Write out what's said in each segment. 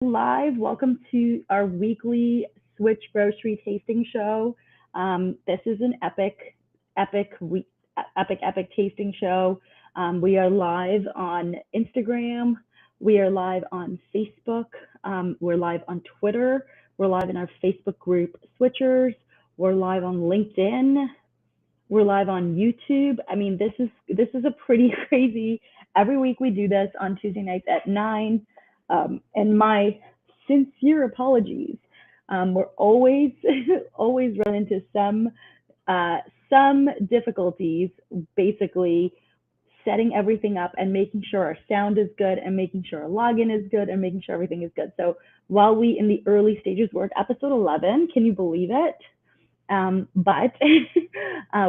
live. Welcome to our weekly Switch Grocery tasting show. This is an epic, epic tasting show. We are live on Instagram. We are live on Facebook. We're live on Twitter. We're live in our Facebook group, Switchers. We're live on LinkedIn. We're live on YouTube. I mean, this is a pretty crazy. Every week we do this on Tuesday nights at 9. And my sincere apologies. We're always always run into some difficulties, basically setting everything up and making sure our sound is good and making sure our login is good and making sure everything is good. So while we in the early stages, we're at episode 11. Can you believe it? But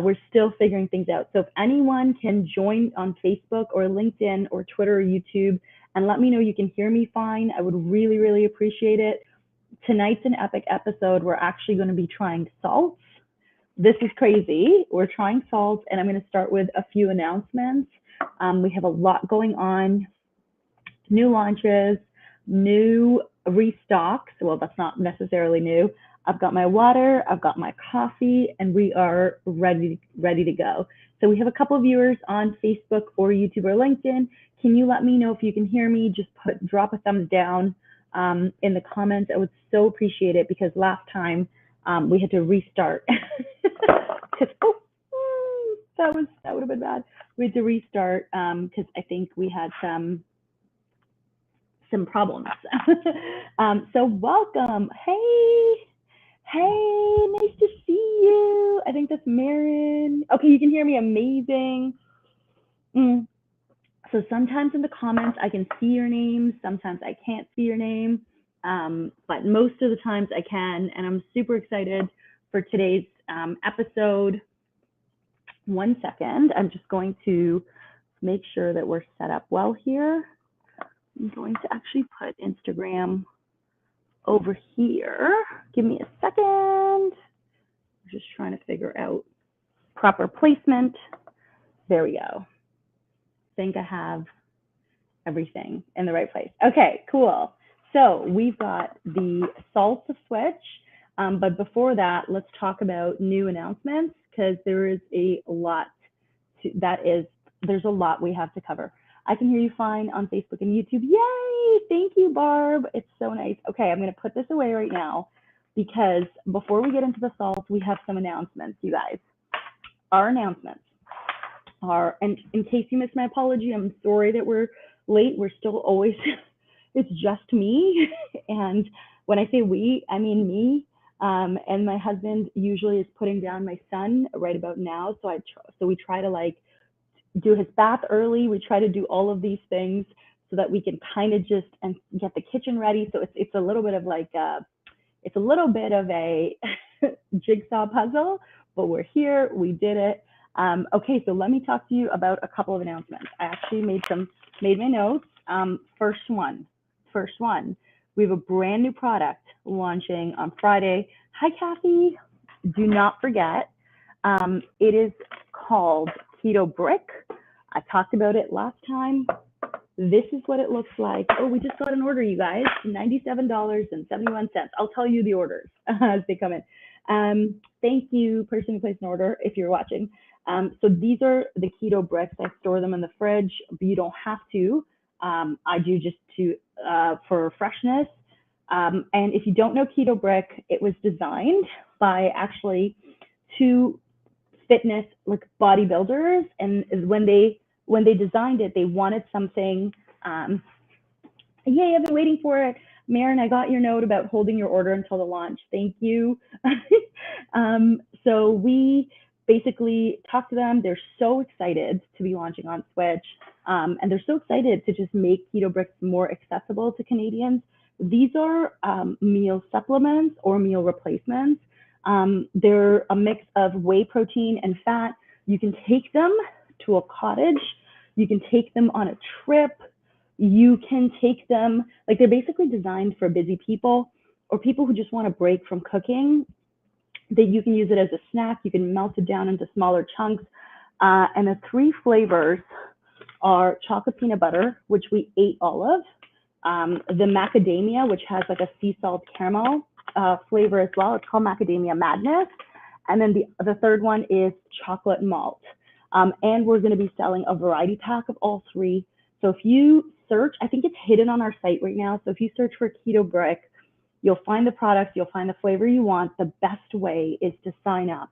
we're still figuring things out. So if anyone can join on Facebook or LinkedIn or Twitter or YouTube and let me know you can hear me fine, I would really, really appreciate it. Tonight's an epic episode. We're actually going to be trying salts. This is crazy. We're trying salts, and I'm going to start with a few announcements. We have a lot going on, new launches, new restocks. Well, that's not necessarily new. I've got my water, I've got my coffee, and we are ready to go. So we have a couple of viewers on Facebook or YouTube or LinkedIn. Can you let me know if you can hear me? Just drop a thumbs down in the comments. I would so appreciate it because last time we had to restart. That would have been bad. We had to restart because I think we had some problems. So welcome. Hey, nice to see you. I think that's Marin. Okay, you can hear me amazing. So sometimes in the comments I can see your name, sometimes I can't see your name, but most of the times I can, and I'm super excited for today's episode. 1 second, I'm just going to make sure that we're set up well here. I'm going to actually put Instagram over here. Give me a second. I'm just trying to figure out proper placement. There we go. I think I have everything in the right place. Okay, cool. So we've got the salsa switch. But before that, let's talk about new announcements because there is a lot there's a lot we have to cover. I can hear you fine on Facebook and YouTube. Yay! Thank you, Barb. It's so nice. Okay, I'm going to put this away right now because before we get into the salt, we have some announcements, you guys. Our announcements are, and in case you missed my apology, I'm sorry that we're late. We're still always, it's just me. And when I say we, I mean me. And my husband usually is putting down my son right about now. So we try to do his bath early. We try to do all of these things so that we can kind of just and get the kitchen ready. So it's a little bit of it's a little bit of a jigsaw puzzle, but we're here. We did it. Okay, so let me talk to you about a couple of announcements. I actually made my notes. First one. We have a brand new product launching on Friday. Hi, Kathy. Do not forget, it is called Keto Brick. I talked about it last time. This is what it looks like. Oh, we just got an order, you guys. $97.71. I'll tell you the orders as they come in. Thank you, person who placed an order, if you're watching. So these are the Keto Bricks. I store them in the fridge, but you don't have to. I do just for freshness. And if you don't know Keto Brick, it was designed by actually two fitness bodybuilders, and when they designed it, they wanted something. Yay! I've been waiting for it, Marin. I got your note about holding your order until the launch. Thank you. So we basically talked to them. They're so excited to be launching on Switch, and they're so excited to just make Keto Bricks more accessible to Canadians. These are meal supplements or meal replacements. They're a mix of whey protein and fat. You can take them to a cottage. You can take them on a trip. You can take them, they're basically designed for busy people or people who just want a break from cooking. That you can use it as a snack. You can melt it down into smaller chunks. And the three flavors are chocolate peanut butter, which we ate all of, the macadamia, which has like a sea salt caramel flavor as well. It's called Macadamia Madness. And then the third one is chocolate malt. And we're going to be selling a variety pack of all three. So if you search, I think it's hidden on our site right now. So if you search for Keto Brick, you'll find the products, you'll find the flavor you want. The best way is to sign up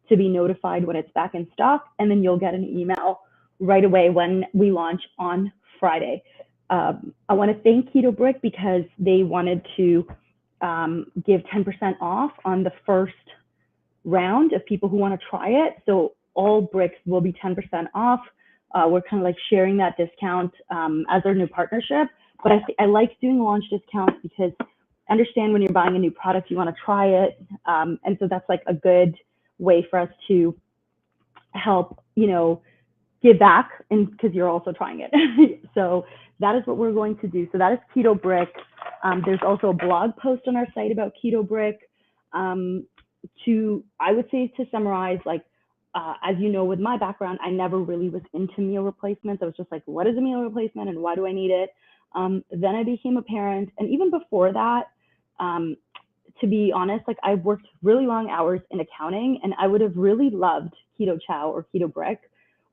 to be notified when it's back in stock, and then you'll get an email right away when we launch on Friday. I want to thank Keto Brick because they wanted to give 10% off on the first round of people who want to try it. So all bricks will be 10% off. We're kind of like sharing that discount as our new partnership. But I like doing launch discounts because understand when you're buying a new product, you want to try it. And so that's like a good way for us to help, give back, and because you're also trying it. So that is what we're going to do. So that is Keto Brick. There's also a blog post on our site about Keto Brick. I would say to summarize, like, as you know, with my background, I never really was into meal replacements. I was just like, what is a meal replacement and why do I need it? Then I became a parent. And even before that, to be honest, like, I've worked really long hours in accounting, and I would have really loved Keto Chow or Keto Brick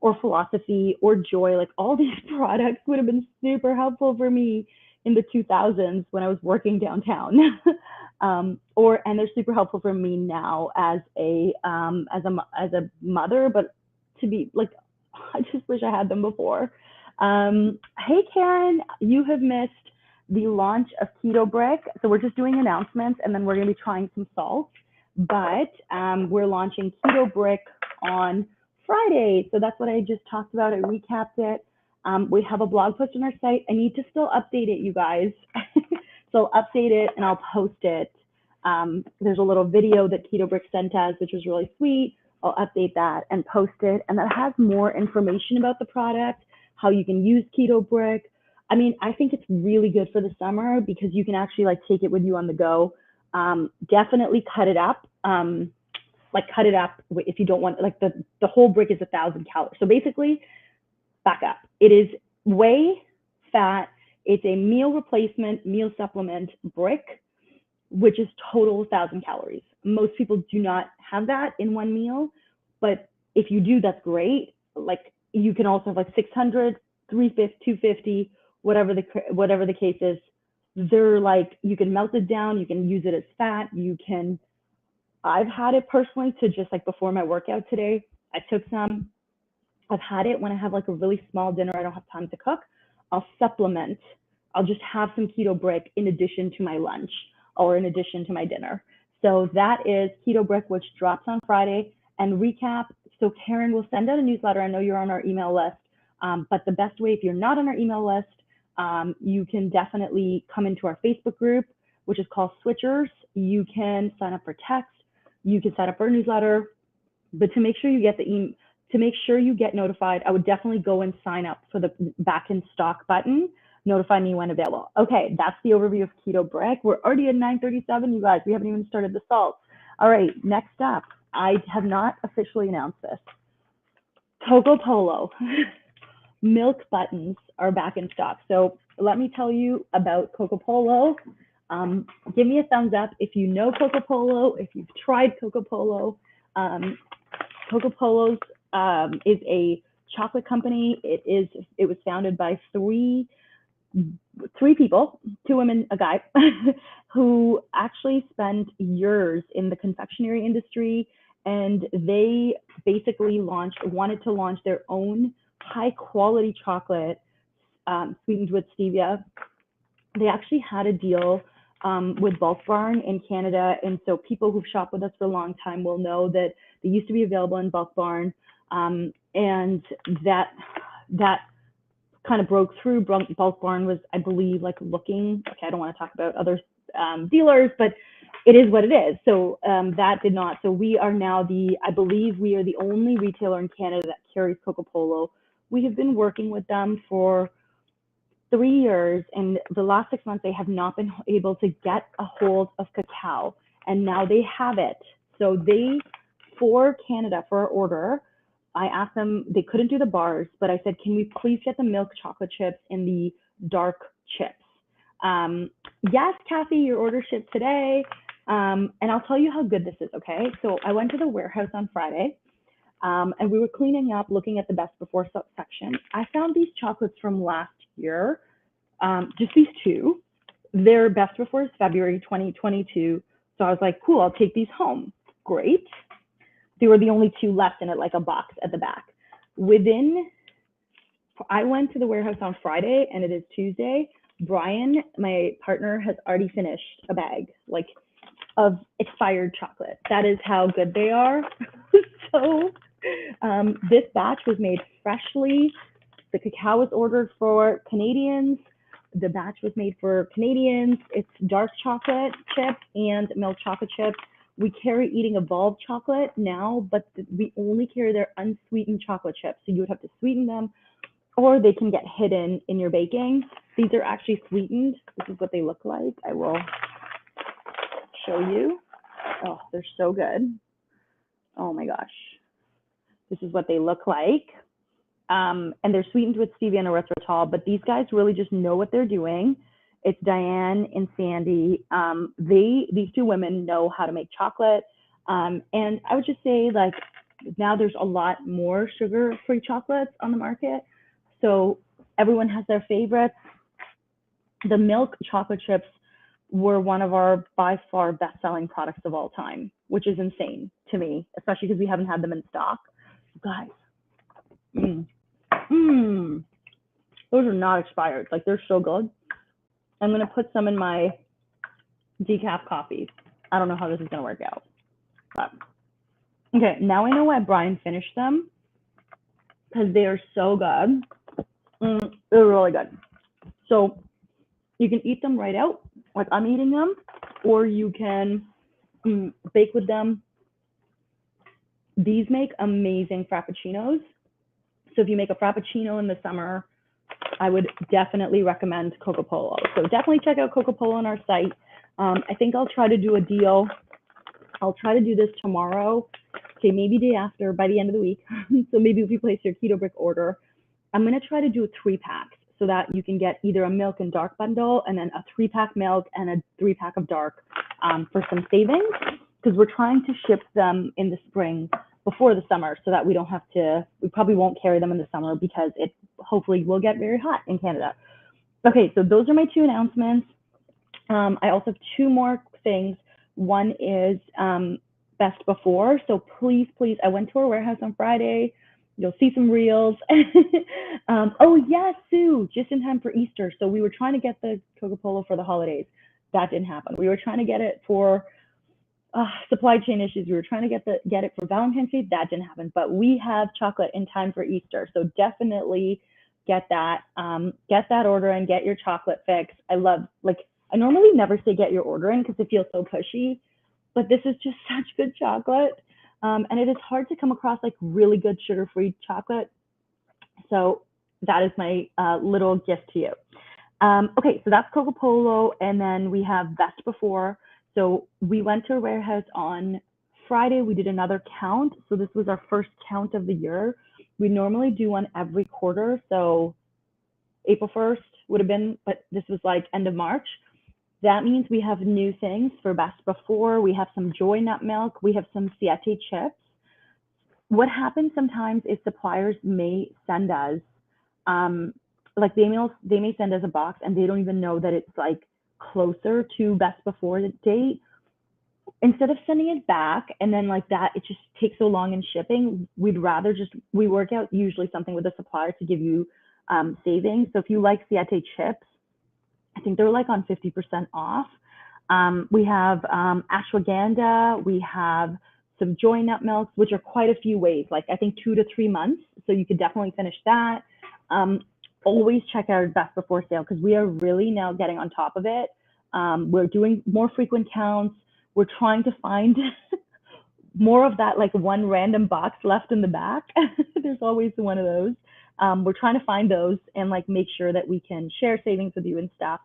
or Philosophy or Joy. Like, all these products would have been super helpful for me in the 2000s when I was working downtown. And they're super helpful for me now as a mother, but to be like, I just wish I had them before. Hey Karen, you have missed the launch of Keto Brick. So we're just doing announcements, and then we're going to be trying some salts, but we're launching Keto Brick on Friday. So that's what I just talked about. I recapped it. We have a blog post on our site. I need to still update it, you guys. So I'll update it and I'll post it. There's a little video that Keto Brick sent us, which was really sweet. I'll update that and post it. And that has more information about the product, how you can use Keto Brick. I mean, I think it's really good for the summer because you can actually like take it with you on the go. Definitely cut it up. Cut it up if you don't want, like the whole brick is 1,000 calories. So basically, back up. It is whey, fat. It's a meal replacement, meal supplement brick, which is total 1,000 calories. Most people do not have that in one meal, but if you do, that's great. Like, you can also have like 600, 350, 250, whatever the case is. They're like, you can melt it down, you can use it as fat, I've had it personally to just like before my workout today, I took some. I've had it when I have like a really small dinner, I don't have time to cook. I'll supplement. I'll just have some Keto Brick in addition to my lunch or in addition to my dinner. So that is Keto Brick, which drops on Friday. And recap, so Karen will send out a newsletter. I know you're on our email list, but the best way, if you're not on our email list, you can definitely come into our Facebook group, which is called Switchers. You can sign up for text. You can sign up for a newsletter, but to make sure you get to make sure you get notified, I would definitely go and sign up for the back in stock button. Notify me when available. Okay, that's the overview of Keto Brick. We're already at 9:37, you guys. We haven't even started the salts. All right, next up, I have not officially announced this. Coco Polo milk buttons are back in stock. So let me tell you about Coco Polo. Give me a thumbs up if you know Coco Polo, if you've tried Coco Polo. Coco Polo's is a chocolate company. It was founded by three people, 2 women, a guy, who actually spent years in the confectionery industry, and they basically wanted to launch their own high quality chocolate sweetened with stevia. They actually had a deal with Bulk Barn in Canada, and so people who've shopped with us for a long time will know that they used to be available in Bulk Barn, and that kind of broke through. Bulk Barn was, I believe, like looking. Okay, I don't want to talk about other dealers, but it is what it is. So that did not. So we are now I believe we are the only retailer in Canada that carries Coco Polo. We have been working with them for 3 years, and the last 6 months they have not been able to get a hold of cacao, and now they have it. So for Canada, for our order, I asked them, they couldn't do the bars, but I said, can we please get the milk chocolate chips in the dark chips? Yes, Kathy, your order shipped today. And I'll tell you how good this is, okay? So I went to the warehouse on Friday, and we were cleaning up, looking at the best before section. I found these chocolates from last year, just these two. Their best before is February 2022. So I was like, cool, I'll take these home. Great. They were the only two left in it, like a box at the back. I went to the warehouse on Friday and it is Tuesday. Brian, my partner, has already finished a bag like of expired chocolate. That is how good they are. So this batch was made freshly. The cacao was ordered for Canadians. The batch was made for Canadians. It's dark chocolate chip and milk chocolate chip. We carry Eating Evolved chocolate now, but we only carry their unsweetened chocolate chips. So you would have to sweeten them, or they can get hidden in your baking. These are actually sweetened. This is what they look like. I will show you. Oh, they're so good. Oh my gosh. This is what they look like. And they're sweetened with stevia and erythritol, but these guys really just know what they're doing. It's Diane and Sandy. These two women know how to make chocolate. And I would just say, like, now there's a lot more sugar-free chocolates on the market. So everyone has their favorites. The milk chocolate chips were one of our by far best-selling products of all time, which is insane to me, especially because we haven't had them in stock. Guys, those are not expired. Like, they're so good. I'm gonna put some in my decaf coffee. I don't know how this is gonna work out. But okay, now I know why Brian finished them, because they are so good. They're really good. So you can eat them right out, like I'm eating them, or you can bake with them. These make amazing frappuccinos. So if you make a frappuccino in the summer, I would definitely recommend Coco Polo. So definitely check out Coco Polo on our site. I think I'll try to do a deal. I'll try to do this tomorrow, okay, maybe day after, by the end of the week. So maybe if you place your Keto Brick order, I'm going to try to do a 3-pack so that you can get either a milk and dark bundle and then a 3-pack milk and a 3-pack of dark for some savings, because we're trying to ship them in the spring before the summer so that we don't have to, we probably won't carry them in the summer because it hopefully will get very hot in Canada. Okay, so those are my 2 announcements. I also have 2 more things. One is best before. So please, I went to our warehouse on Friday. You'll see some reels. Oh yes, Sue, just in time for Easter. So we were trying to get the Coco Polo for the holidays. That didn't happen. We were trying to get it for supply chain issues. We were trying to get it for Valentine's Day. That didn't happen. But we have chocolate in time for Easter. So definitely get that order and get your chocolate fix. I normally never say get your order in because it feels so pushy, but this is just such good chocolate. And it is hard to come across like really good sugar-free chocolate. So that is my little gift to you. Okay, so that's Coco Polo, and then we have best before. So we went to a warehouse on Friday. We did another count. So this was our first count of the year. We normally do one every quarter. So April 1st would have been, but this was like end of March. That means we have new things for best before. We have some Joy Nut Milk. We have some Siete chips. What happens sometimes is suppliers may send us, like they may send us a box and they don't even know that it's like closer to best before the date. Instead of sending it back and then like that, it just takes so long in shipping. We'd rather we work out usually something with the supplier to give you savings. So if you like Siete chips, I think they're like on 50% off. We have ashwagandha. We have some Joy Nut Milks, which are quite a few ways, like I think 2 to 3 months. So you could definitely finish that. Always check our best before sale because we are really now getting on top of it. We're doing more frequent counts. We're trying to find more of that like one random box left in the back. There's always one of those. We're trying to find those and like make sure that we can share savings with you and stuff.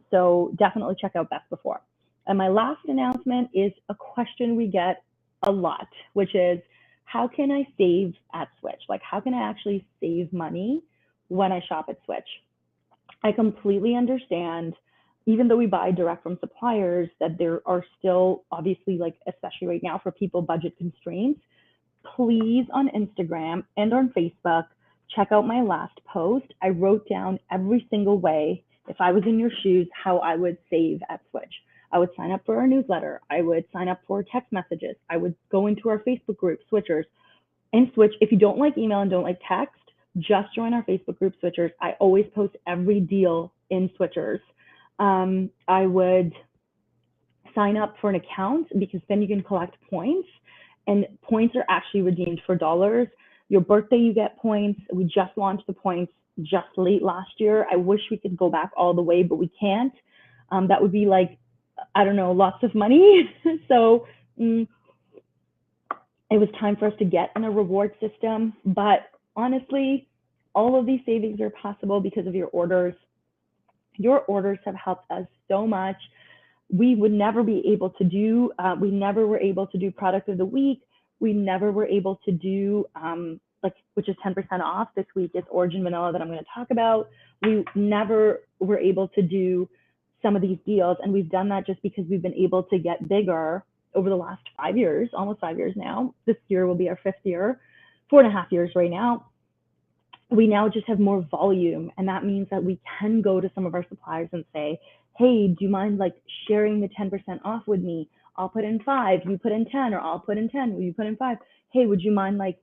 So definitely check out best before. And my last announcement is a question we get a lot, which is how can I save at Switch? Like how can I actually save money when I shop at Switch? I completely understand, even though we buy direct from suppliers, that there are still obviously, like, especially right now for people, budget constraints. Please, on Instagram and on Facebook, check out my last post. I wrote down every single way, if I was in your shoes, how I would save at Switch. I would sign up for our newsletter. I would sign up for text messages. I would go into our Facebook group, Switchers, and Switch. If you don't like email and don't like text, just join our Facebook group, Switchers. I always post every deal in Switchers. I would sign up for an account because then you can collect points, and points are actually redeemed for dollars. Your birthday, you get points. We just launched the points just late last year. I wish we could go back all the way, but we can't. That would be like, I don't know, lots of money. So it was time for us to get in a reward system. But honestly, all of these savings are possible because of your orders. Your orders have helped us so much. We would never be able to do, we never were able to do product of the week. We never were able to do, like, which is 10% off. This week is Origin Vanilla that I'm going to talk about. We never were able to do some of these deals. And we've done that just because we've been able to get bigger over the last 5 years, almost 5 years now. This year will be our 5th year, 4.5 years right now. We now just have more volume, and that means that we can go to some of our suppliers and say, hey, do you mind, like, sharing the 10% off with me? I'll put in 5, you put in 10, or I'll put in 10, you put in 5. Hey, would you mind, like,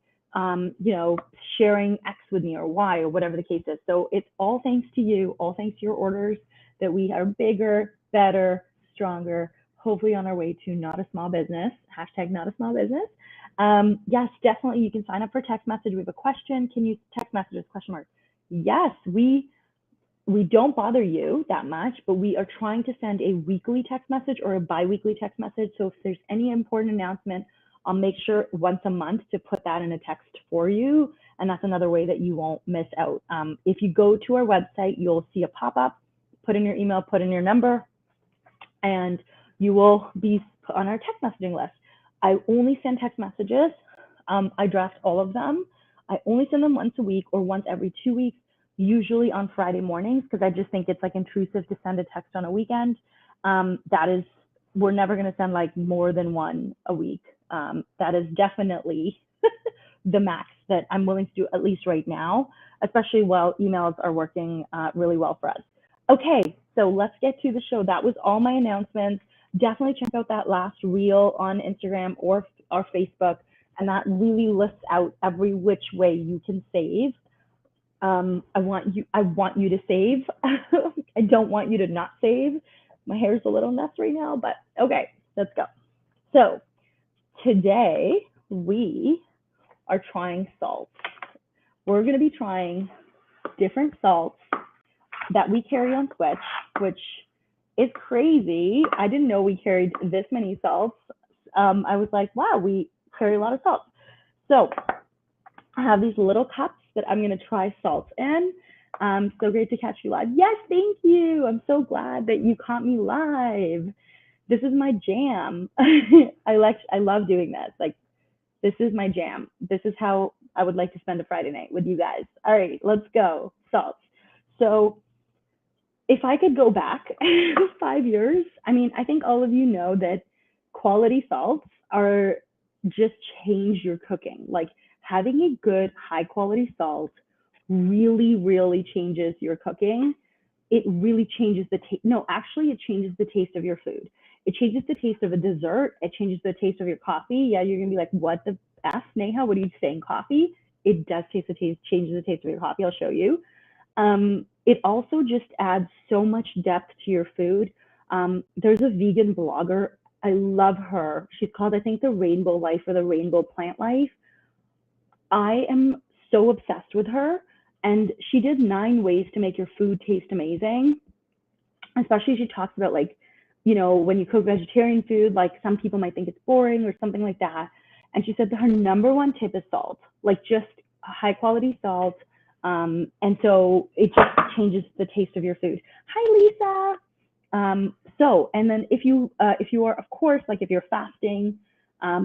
sharing X with me, or Y, or whatever the case is. So it's all thanks to you, all thanks to your orders, that we are bigger, better, stronger, hopefully on our way to not a small business, hashtag not a small business. Yes, definitely. You can sign up for text message. We have a question. Can you text messages? Question mark. Yes, we don't bother you that much, but we are trying to send a weekly text message or a bi-weekly text message. So if there's any important announcement, I'll make sure once a month to put that in a text for you. And that's another way that you won't miss out. If you go to our website, you'll see a pop-up, put in your email, put in your number, and you will be put on our text messaging list. I only send text messages. I draft all of them. I only send them once a week or once every 2 weeks, usually on Friday mornings, because I just think it's, like, intrusive to send a text on a weekend. We're never going to send, like, more than one a week. That is definitely the max that I'm willing to do, at least right now, especially while emails are working really well for us. Okay, so let's get to the show. That was all my announcements. Definitely check out that last reel on Instagram or Facebook, and that really lists out every which way you can save. I want you to save. I don't want you to not save. My hair's a little nuts right now, but okay, let's go. So today we are trying salts. We're going to be trying different salts that we carry on Switch, which is crazy. I didn't know we carried this many salts. I was like, wow, we carry a lot of salts. So I have these little cups that I'm going to try salts in. So great to catch you live. Yes, thank you. I'm so glad that you caught me live. This is my jam. I love doing this. Like, this is my jam. This is how I would like to spend a Friday night with you guys. All right, let's go. Salts. So if I could go back 5 years, I mean, I think all of you know that quality salts are just change your cooking. Like, having a good high quality salt really, really changes your cooking. It really changes the taste. No, actually, it changes the taste of your food. It changes the taste of a dessert. It changes the taste of your coffee. Yeah, you're gonna be like, what the F, Neha? What are you saying, coffee? It does changes the taste of your coffee. I'll show you. It also just adds so much depth to your food. There's a vegan blogger. I love her. She's called, I think, The Rainbow Life or The Rainbow Plant Life. I am so obsessed with her. And she did 9 ways to make your food taste amazing. Especially she talks about, like, when you cook vegetarian food, like, some people might think it's boring or something like that. And she said that her #1 tip is salt, like, just high quality salt. And so it just changes the taste of your food. Hi, Lisa. And then if you are, of course, like, if you're fasting,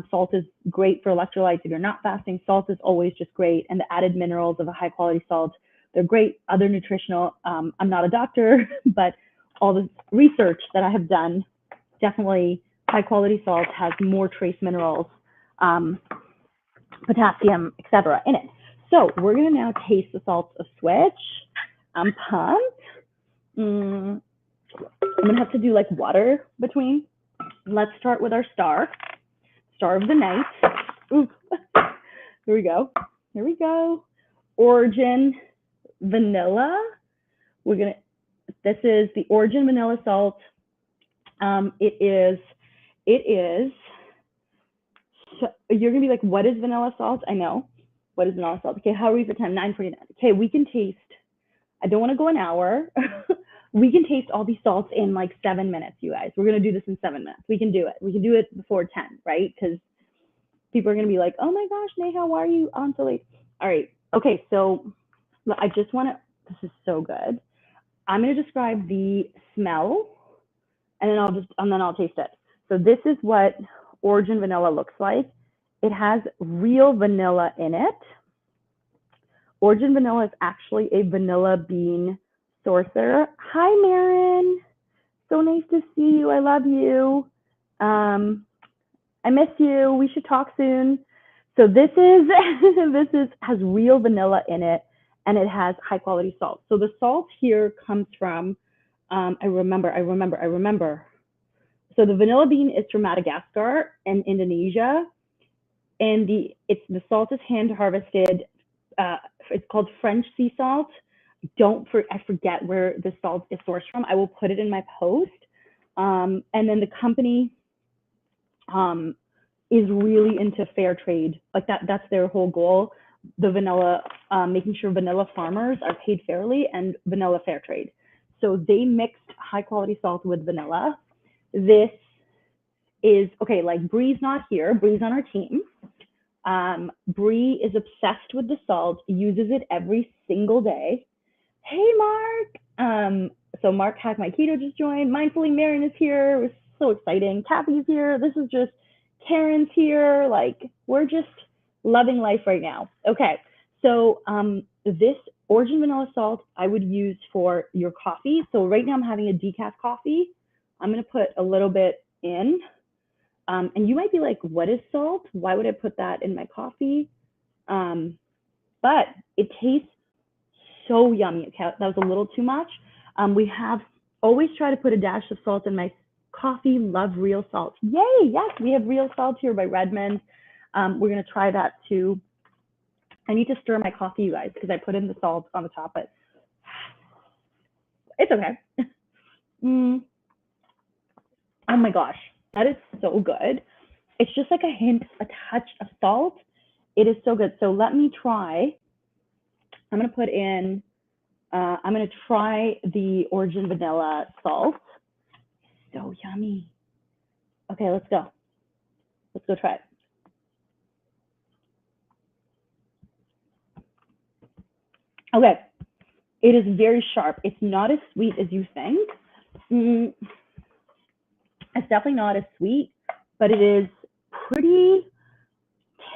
salt is great for electrolytes. If you're not fasting, salt is always just great. And the added minerals of a high quality salt They're great. Other nutritional, I'm not a doctor, but all the research that I have done, definitely high quality salt has more trace minerals, potassium, etc. in it. So we're gonna now taste the salts of Switch. I'm pumped. I'm gonna have to do like water between. Let's start with our star of the night. Ooh. Here we go. Here we go. Origin vanilla. This is the Origin vanilla salt. It is, so you're gonna be like, what is vanilla salt? I know. What is vanilla salt? Okay, how are we for time? 9:49. Okay, we can taste. I don't wanna go an hour. We can taste all these salts in like 7 minutes, you guys. We're gonna do this in 7 minutes. We can do it. We can do it before 10, right? Because people are gonna be like, oh my gosh, Neha, why are you on so late? All right, okay, so I just wanna, this is so good. I'm gonna describe the smell and then I'll taste it. So this is what Origin vanilla looks like. It has real vanilla in it. Origin vanilla is actually a vanilla bean sourcer. Hi, Marin. So nice to see you. I love you. I miss you. We should talk soon. So this has real vanilla in it, and it has high quality salt. So the salt here comes from, I remember. So the vanilla bean is from Madagascar and Indonesia, and the salt is hand harvested. It's called French sea salt. I forget where the salt is sourced from. I will put it in my post. And then the company is really into fair trade. Like that's their whole goal. The vanilla, making sure vanilla farmers are paid fairly and vanilla fair trade. So they mixed high quality salt with vanilla. This is, okay, like Bree's not here. Bree's on our team. Bree is obsessed with the salt, uses it every single day. Hey, Mark. So Mark Hack My Keto just joined. Mindfully Marin is here. It was so exciting. Kathy's here. This is just, Karen's here. Like, we're just loving life right now. Okay, so this Origin vanilla salt I would use for your coffee. So right now I'm having a decaf coffee. I'm gonna put a little bit in. And you might be like, what is salt? Why would I put that in my coffee? But it tastes so yummy. Okay, that was a little too much. We have always try to put a dash of salt in my coffee. Love real salt. Yay, yes, we have real salt here by Redmond. We're gonna try that too. I need to stir my coffee, you guys, because I put in the salt on the top, but it's okay. Oh my gosh, that is so good. It's just like a hint, a touch of salt. It is so good. So let me try. I'm gonna put in, I'm gonna try the Origin vanilla salt. So yummy. Okay, let's go. Let's go try it. Okay, it is very sharp. It's not as sweet as you think. It's definitely not as sweet, but it is pretty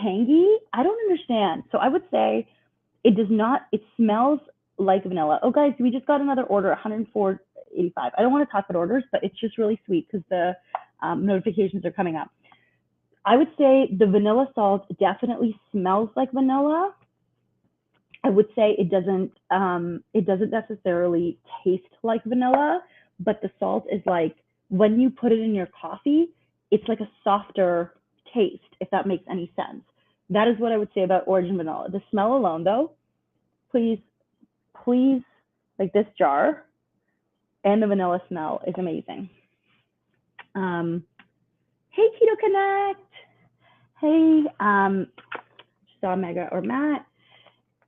tangy. I don't understand. So I would say it does not, it smells like vanilla. Oh guys, we just got another order, 104.85. I don't want to talk about orders, but it's just really sweet because the notifications are coming up. I would say the vanilla salt definitely smells like vanilla. I would say it doesn't necessarily taste like vanilla, but the salt is like, when you put it in your coffee, it's like a softer taste, if that makes any sense. That is what I would say about Origin vanilla. The smell alone though, please, like this jar and the vanilla smell is amazing. Hey, Keto Connect. Hey, saw Mega or Matt.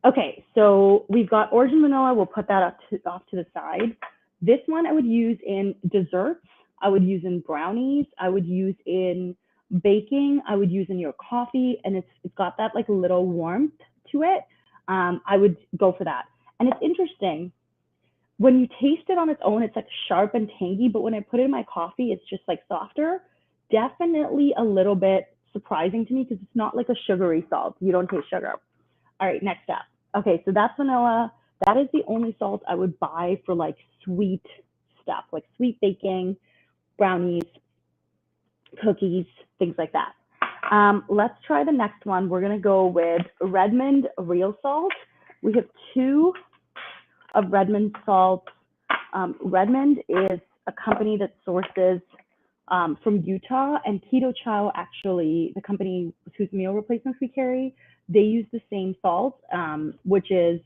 Okay, so we've got Origin vanilla. We'll put that off to the side. This one I would use in desserts. I would use in brownies. I would use in baking. I would use in your coffee, and it's got that like little warmth to it. I would go for that. And it's interesting. When you taste it on its own, it's like sharp and tangy, but when I put it in my coffee, it's just like softer. Definitely a little bit surprising to me because it's not like a sugary salt. You don't taste sugar. All right, next up. Okay, so that's vanilla. That is the only salt I would buy for like sweet stuff, like sweet baking, brownies, cookies, things like that. Let's try the next one. We're gonna go with Redmond real salt. We have 2 of Redmond salt. Redmond is a company that sources from Utah, and Keto Chow, actually, the company whose meal replacements we carry, they use the same salt, which is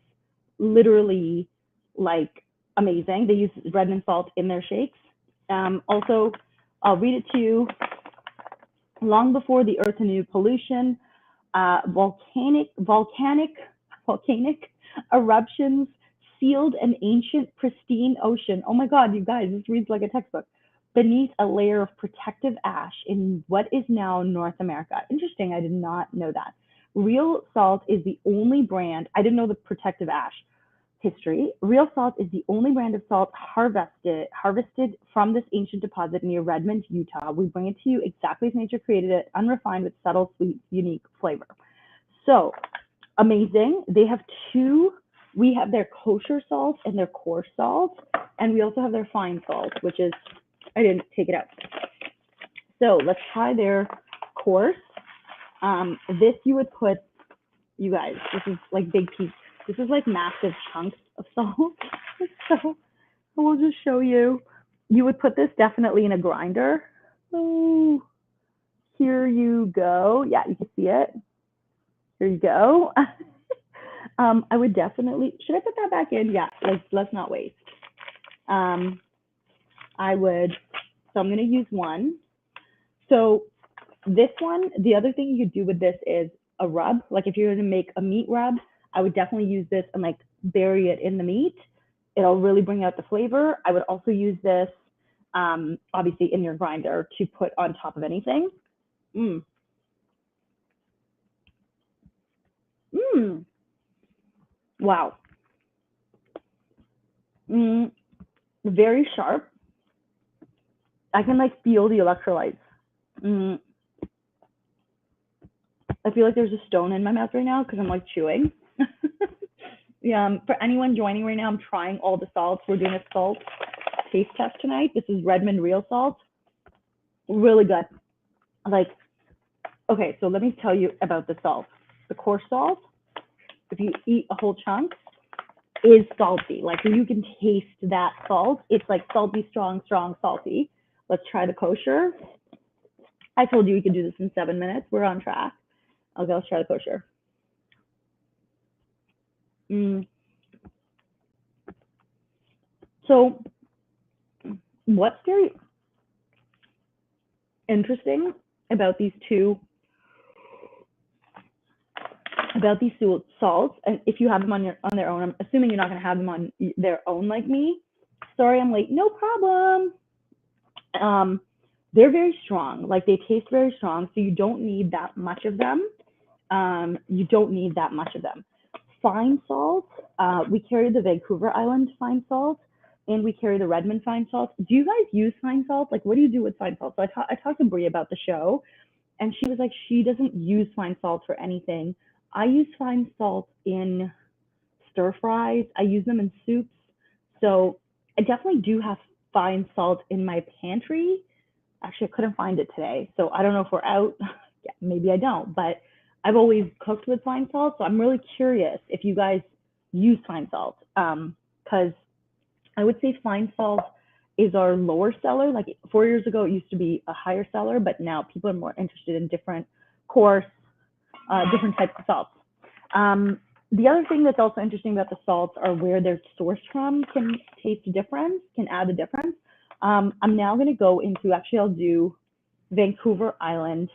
literally like amazing. They use Redmond salt in their shakes. Also, I'll read it to you. Long before the earth knew pollution, volcanic eruptions sealed an ancient, pristine ocean. Oh my God, you guys, this reads like a textbook. Beneath a layer of protective ash in what is now North America. Interesting, I did not know that. Real Salt is the only brand, I didn't know the protective ash history. Real Salt is the only brand of salt harvested from this ancient deposit near Redmond, Utah. We bring it to you exactly as nature created it, unrefined with subtle, sweet, unique flavor. So amazing. They have 2. We have their kosher salt and their coarse salt, and we also have their fine salt, which is, I didn't take it out. So let's try their coarse. This you would put, you guys, this is like big piece. This is like massive chunks of salt. So we'll just show you. You would put this definitely in a grinder. Oh, here you go. Yeah, you can see it. Here you go. I would definitely, should I put that back in? Yeah, let's not waste. I would, so I'm gonna use one. So this one, the other thing you could do with this is a rub. Like if you're gonna make a meat rub, I would definitely use this and like bury it in the meat. It'll really bring out the flavor. I would also use this, obviously in your grinder, to put on top of anything. Wow. Very sharp. I can like feel the electrolytes. I feel like there's a stone in my mouth right now because I'm like chewing. Yeah, for anyone joining right now, I'm trying all the salts. We're doing a salt taste test tonight. This is Redmond real salt. Really good. Like, okay, so let me tell you about the salt. The coarse salt, if you eat a whole chunk, is salty. Like you can taste that salt. It's like salty, strong, salty. Let's try the kosher. I told you we could do this in 7 minutes. We're on track. Okay, let's try the kosher. So what's very interesting about these two salts, and if you have them on their own, I'm assuming you're not going to have them on their own like me. Sorry, I'm late. No problem. They're very strong. Like they taste very strong, so you don't need that much of them. Fine salt. We carry the Vancouver Island fine salt, and we carry the Redmond fine salt. Do you guys use fine salt? Like, what do you do with fine salt? So I talked to Brie about the show, and she was like, she doesn't use fine salt for anything. I use fine salt in stir fries. I use them in soups. So I definitely do have fine salt in my pantry. Actually, I couldn't find it today. So I don't know if we're out. Yeah, maybe I don't, but I've always cooked with fine salt. So I'm really curious if you guys use fine salt. Because I would say fine salt is our lower seller. Like 4 years ago, it used to be a higher seller, but now people are more interested in different coarse, different types of salts. The other thing that's also interesting about the salts are where they're sourced from can taste a difference, can add a difference. I'm now going to go into, actually, I'll do Vancouver Island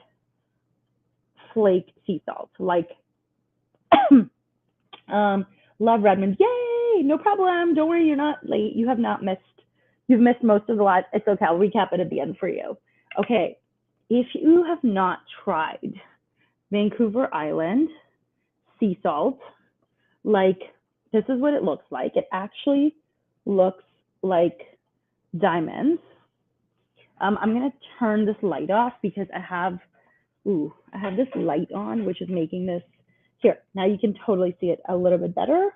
flake sea salt. Like, love Redmond. Yay! No problem. Don't worry, you're not late. You have not missed. You've missed most of the lot. It's okay. I'll recap it at the end for you. Okay. If you have not tried Vancouver Island sea salt, like this is what it looks like. It actually looks like diamonds. I'm gonna turn this light off because I have this light on, which is making this here. Now you can totally see it a little bit better.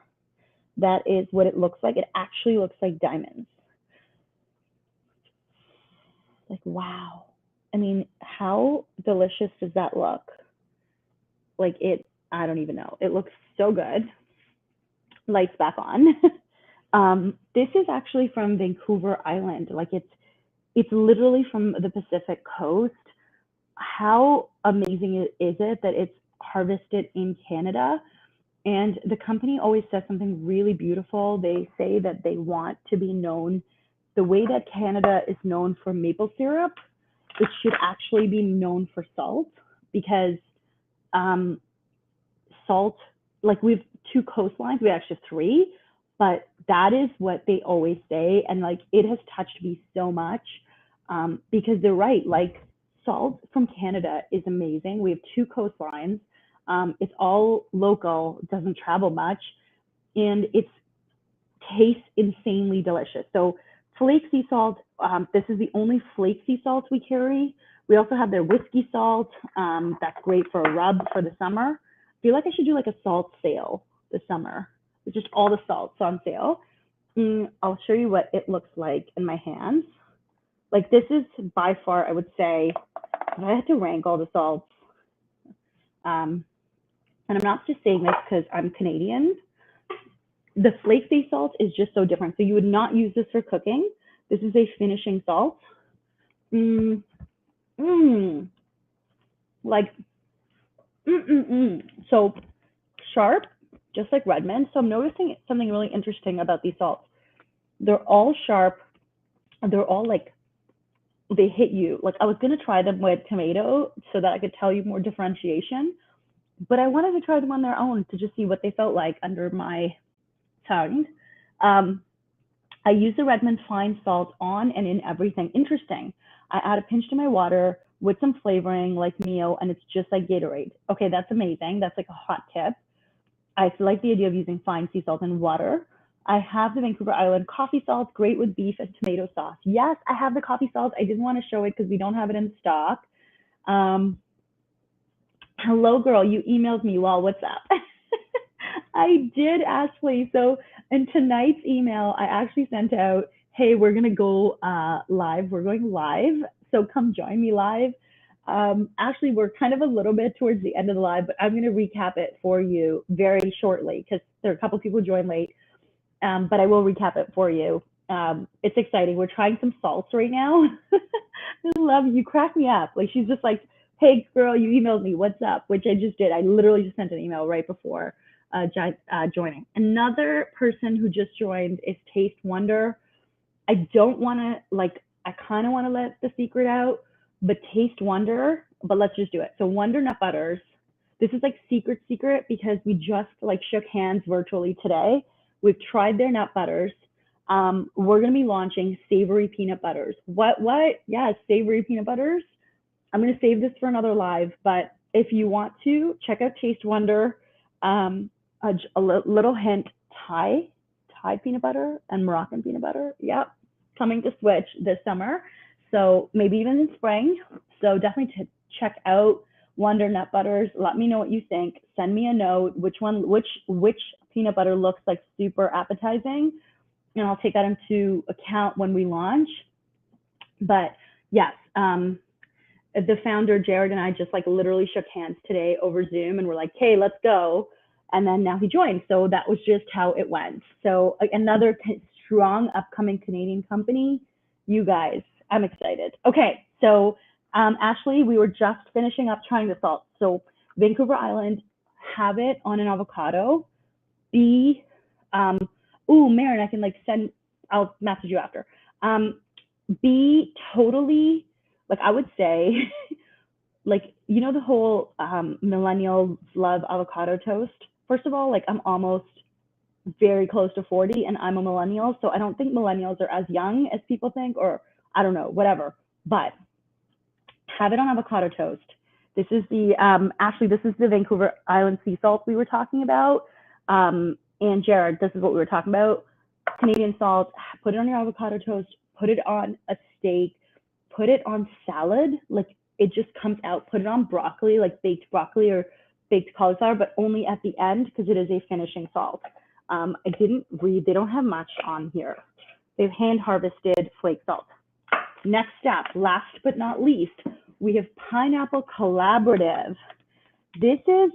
that is what it looks like. It actually looks like diamonds. Like, wow. I mean, how delicious does that look? Like it, I don't even know. It looks so good. Lights back on. This is actually from Vancouver Island. Like it's literally from the Pacific coast. How amazing is it that it's harvested in Canada? And the company always says something really beautiful. They say that they want to be known the way that Canada is known for maple syrup. It should actually be known for salt, because salt, like we have 2 coastlines, we actually have 3, but that is what they always say. And like it has touched me so much, because they're right. Like salt from Canada is amazing. We have 2 coastlines. It's all local, doesn't travel much, and it tastes insanely delicious. So flake sea salt, this is the only flake sea salt we carry. We also have their whiskey salt. That's great for a rub for the summer. I feel like I should do like a salt sale this summer. It's just all the salts on sale. I'll show you what it looks like in my hands. Like this is by far, I would say, if I had to rank all the salts, and I'm not just saying this because I'm Canadian, the flake sea salt is just so different. So you would not use this for cooking. This is a finishing salt. Like, so sharp, just like Redmond. So I'm noticing something really interesting about these salts. They're all sharp. They're all like, they hit you. Like I was going to try them with tomato so that I could tell you more differentiation, but I wanted to try them on their own to just see what they felt like under my tongue. I use the Redmond fine salt on and in everything. Interesting. I add a pinch to my water with some flavoring like Neo, and it's just like Gatorade. Okay, that's amazing. That's like a hot tip. I like the idea of using fine sea salt in water. I have the Vancouver Island coffee salt, great with beef and tomato sauce. Yes, I have the coffee salt. I didn't want to show it because we don't have it in stock. Hello, girl. You emailed me. Well, what's up? I did, Ashley. So in tonight's email, I actually sent out, hey, we're going to go live. We're going live. So come join me live. Actually, we're kind of a little bit towards the end of the live, but I'm going to recap it for you very shortly because there are a couple people who joined late. But I will recap it for you. It's exciting. We're trying some salts right now. I love you. Crack me up. Like she's just like, hey, girl, you emailed me. What's up? Which I just did. I literally just sent an email right before joining. Another person who just joined is Taste Wonder. I don't want to, like, I kind of want to let the secret out, but Taste Wonder, but let's just do it. So Wonder Nut Butters. This is like secret because we just like shook hands virtually today. We've tried their nut butters. We're going to be launching savory peanut butters. What? Yeah, savory peanut butters. I'm going to save this for another live, but if you want to, check out Taste Wonder. A little hint, Thai peanut butter and Moroccan peanut butter. Yep, coming to Switch this summer. So maybe even in spring. So definitely check out Wonder Nut Butters. Let me know what you think. Send me a note, which peanut butter looks like super appetizing, and I'll take that into account when we launch. But yes, the founder, Jared, and I just like literally shook hands today over Zoom and we're like, hey, let's go. And then now he joined. So that was just how it went. So another strong upcoming Canadian company. You guys, I'm excited. Okay, so Ashley, we were just finishing up trying the salt. So Vancouver Island, have it on an avocado. Marin, I can like send, I'll message you after. Be totally, like I would say, like, you know, the whole millennials love avocado toast. First of all, like I'm almost very close to 40 and I'm a millennial. So I don't think millennials are as young as people think, or I don't know, whatever. But have it on avocado toast. This is the, Ashley, this is the Vancouver Island sea salt we were talking about. And Jared, this is what we were talking about. Canadian salt, put it on your avocado toast, put it on a steak, put it on salad. Like it just comes out, put it on broccoli, like baked broccoli or baked cauliflower, but only at the end because it is a finishing salt. I didn't read, they don't have much on here. They have hand harvested flake salt. Next up, last but not least, we have Pineapple Collaborative. This is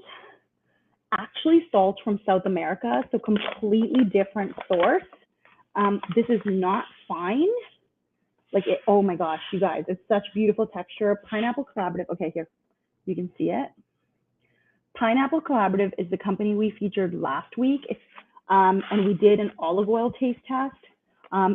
actually salt from South America, so completely different source. This is not fine. Like, oh my gosh, you guys, it's such beautiful texture. Pineapple Collaborative, okay, here, you can see it. Pineapple Collaborative is the company we featured last week, and we did an olive oil taste test.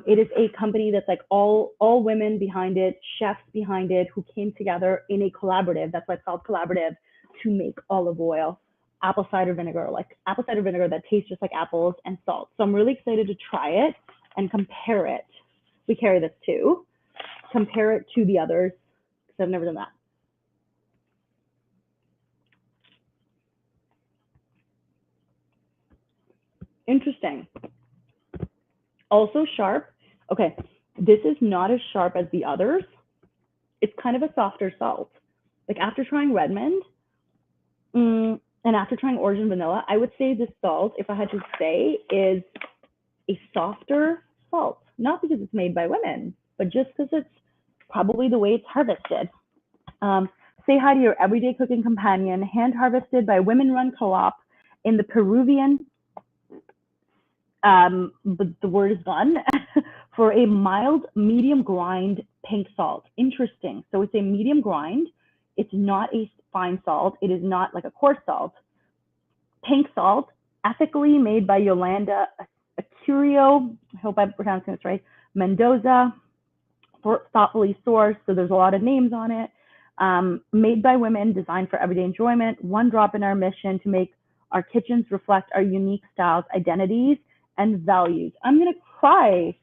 It is a company that's like all women behind it, chefs behind it, who came together in a collaborative, that's why it's called collaborative, to make olive oil, apple cider vinegar that tastes just like apples, and salt. So I'm really excited to try it and compare it. We carry this too. Compare it to the others, because I've never done that. Interesting. Also sharp. Okay, this is not as sharp as the others. It's kind of a softer salt. Like after trying Redmond, and after trying Origin Vanilla, I would say this salt, if I had to say, is a softer salt. Not because it's made by women, but just because it's probably the way it's harvested. Say hi to your everyday cooking companion, hand harvested by women-run co-op in the Peruvian, but the word is gone, for a mild medium grind pink salt. Interesting. So it's a medium grind. It's not a fine salt. It is not like a coarse salt. Pink salt, ethically made by Yolanda Acurio, I hope I'm pronouncing this right, Mendoza, thoughtfully sourced, so there's a lot of names on it. Made by women, designed for everyday enjoyment, one drop in our mission to make our kitchens reflect our unique styles, identities, and values. I'm gonna cry.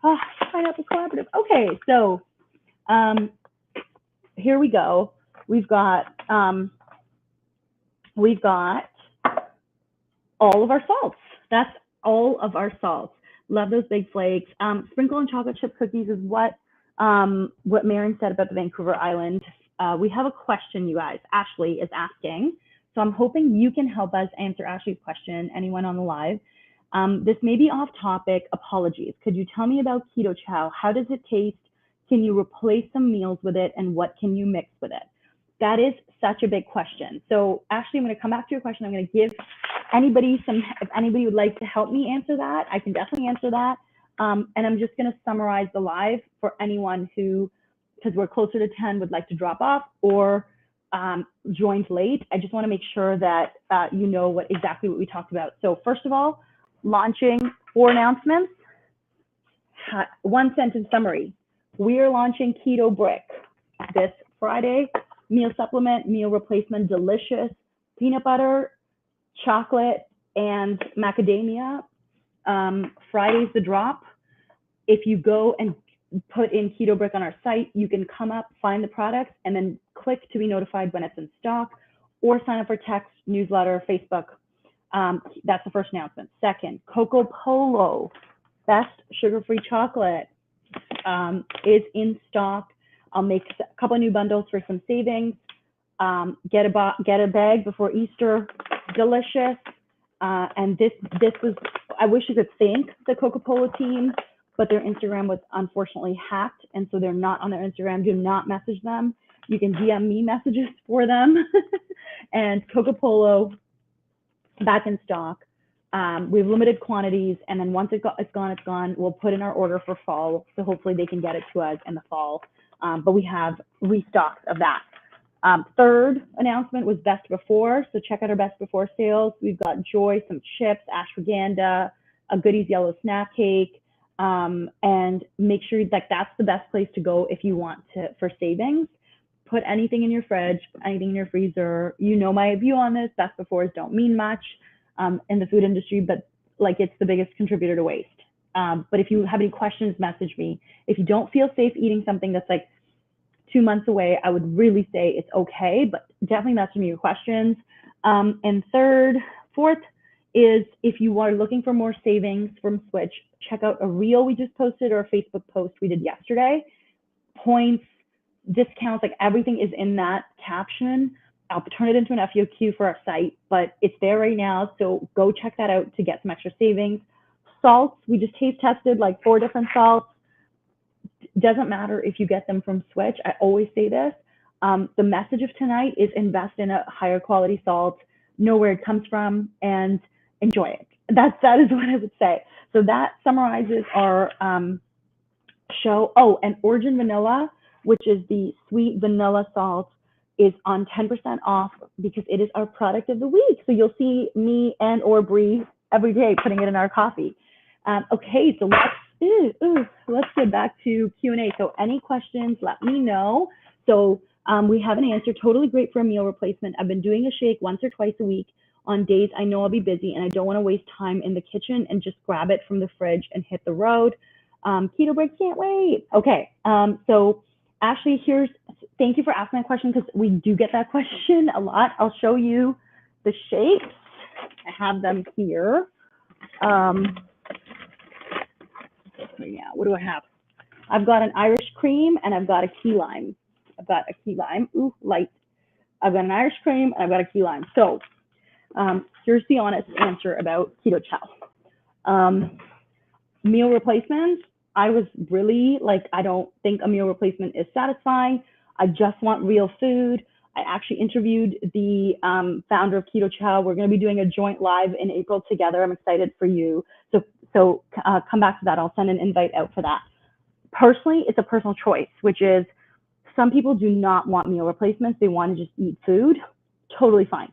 Oh, Pineapple Collaborative. Okay, so here we go. We've got all of our salts. That's all of our salts. Love those big flakes. Sprinkle and chocolate chip cookies is what Maren said about the Vancouver Island. We have a question, you guys. Ashley is asking. So I'm hoping you can help us answer Ashley's question, anyone on the live. This may be off topic, apologies. Could you tell me about Keto Chow? How does it taste? Can you replace some meals with it? And what can you mix with it? That is such a big question. So Ashley, I'm gonna come back to your question. I'm gonna give anybody if anybody would like to help me answer that, I can definitely answer that. And I'm just gonna summarize the live for anyone who, because we're closer to 10, would like to drop off or joined late. I just wanna make sure that you know exactly what we talked about. So first of all, launching 4 announcements, 1 sentence summary. We are launching Keto Brick this Friday. Meal supplement, meal replacement, delicious peanut butter, chocolate, and macadamia. Friday's the drop. If you go and put in Keto Brick on our site, you can come up, find the products, and then click to be notified when it's in stock, or sign up for text, newsletter, Facebook. That's the first announcement. Second, Coco Polo, best sugar-free chocolate, is in stock. I'll make a couple of new bundles for some savings. Get a bag before Easter. Delicious. And this was, I wish you could thank the Coco Polo team, but their Instagram was unfortunately hacked, and so they're not on their Instagram. Do not message them. You can DM me messages for them. And Coco Polo, back in stock. We have limited quantities, and then once it's gone. We'll put in our order for fall, so hopefully they can get it to us in the fall. But we have restocks of that. Third announcement was Best Before, so check out our Best Before sales. We've got Joy, some chips, ashwagandha, a Goodies yellow snack cake, and make sure that that's the best place to go if you want for savings. Put anything in your fridge, anything in your freezer. You know my view on this. Best Befores don't mean much in the food industry, but like it's the biggest contributor to waste. But if you have any questions, message me. If you don't feel safe eating something that's like 2 months away, I would really say it's okay, but definitely message me your questions. And fourth is if you are looking for more savings from Switch, check out a reel we just posted or a Facebook post we did yesterday. Points, discounts, like everything is in that caption. I'll turn it into an FAQ for our site, but it's there right now. So go check that out to get some extra savings. Salts, we just taste tested like 4 different salts. Doesn't matter if you get them from Switch. I always say this. The message of tonight is invest in a higher quality salt, know where it comes from, and enjoy it. That is what I would say. So that summarizes our show. Oh, and Origin Vanilla, which is the sweet vanilla salt, is on 10% off because it is our product of the week. So you'll see me and or Bree every day putting it in our coffee. Okay, so let's get back to Q&A. So any questions, let me know. So we have an answer. Totally great for a meal replacement. I've been doing a shake once or twice a week on days I know I'll be busy and I don't want to waste time in the kitchen and just grab it from the fridge and hit the road. Keto Brick can't wait. Okay, so Ashley, thank you for asking that question because we do get that question a lot. I'll show you the shakes. I have them here. Yeah, what do I have? I've got an Irish cream and I've got a key lime. I've got a key lime, ooh, light. I've got an Irish cream and I've got a key lime. So here's the honest answer about Keto Chow. Meal replacements, I was really like, I don't think a meal replacement is satisfying. I just want real food. I actually interviewed the founder of Keto Chow. We're going to be doing a joint live in April together. I'm excited for you. So come back to that. I'll send an invite out for that. Personally, it's a personal choice, which is some people do not want meal replacements. They want to just eat food. Totally fine.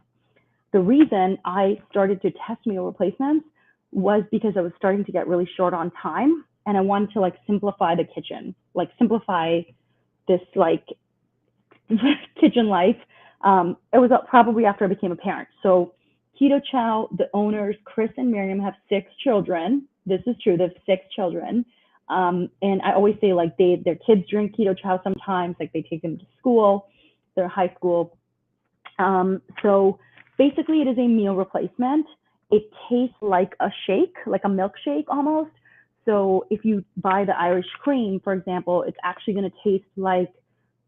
The reason I started to test meal replacements was because I was starting to get really short on time and I wanted to like simplify the kitchen, like simplify this like kitchen life. It was probably after I became a parent. So Keto Chow, the owners, Chris and Miriam, have 6 children. This is true. They have 6 children. And I always say like their kids drink Keto Chow sometimes, like they take them to school, they're high school. So basically it is a meal replacement. It tastes like a shake, like a milkshake almost. So if you buy the Irish cream, for example, it's actually going to taste like